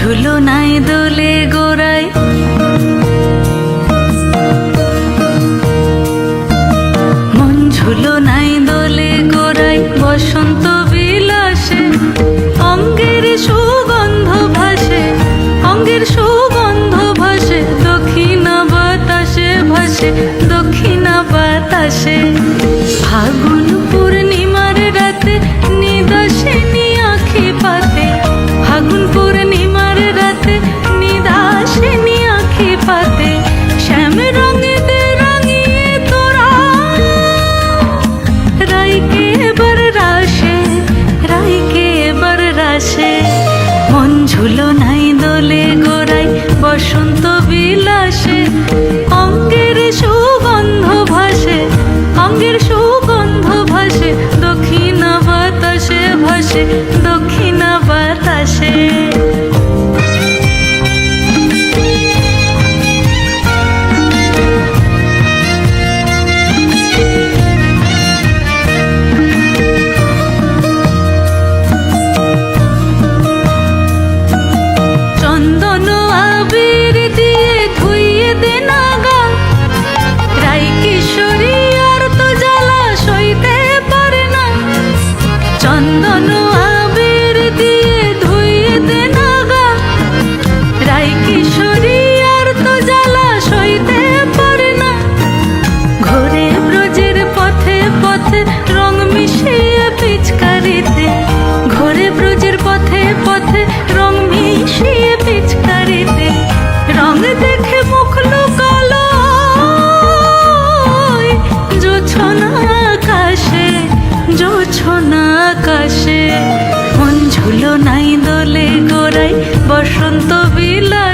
ঝুলো নাই দোলে গোড়ায়, মন ঝুলো নাই দোলে গোড়ায়, বসন্ত বিলাসে অঙ্গের সুগন্ধ ভাসে, অঙ্গের সুগন্ধ ভাসে, দক্ষিণা বাতাসে ভাসে, দক্ষিণা বাতাসে। ফাগুন পূর্ণিমার রাতে নিদাসিনী আঁখি পাতে, ফাগুন পূর্ণিমার রাতে নিদাসিনী আঁখি পাতে, শ্যাম রঙে রাঙিয়ে তোরা রাইকে এবার রাশে, রাইকে এবার রাশে। মন ঝুলো নাই দোলে গোড়ায়, বসন্ত বিলাসে অঙ্গের সুগন্ধ ভাসে, অঙ্গের সুগন্ধ ভাসে, দক্ষিণা বাতাসে ভাসে, দক্ষিণা বাতাসে। চন্দন আবির দিয়ে ধুইয়ে দে না গা, রাই কিশোরী আর তো জ্বালা সইতে পারে না। চন্দন আবির দিয়ে ধুইয়ে দে না গা, রাই কিশোরী আর তো জ্বালা সইতে পারে না। ঘোরে ব্রজের পথে পথে রং মিশিয়ে পিচকারিতে, ঘোরে ব্রজের পথে পথে রং মিশিয়ে পিচকারিতে, রং দেখে মুখ লুকালো জোছনা আকাশে, জোছনা আকাশে। মন ঝুলো নাই দোলে গোড়ায়, বসন্ত বিলাসে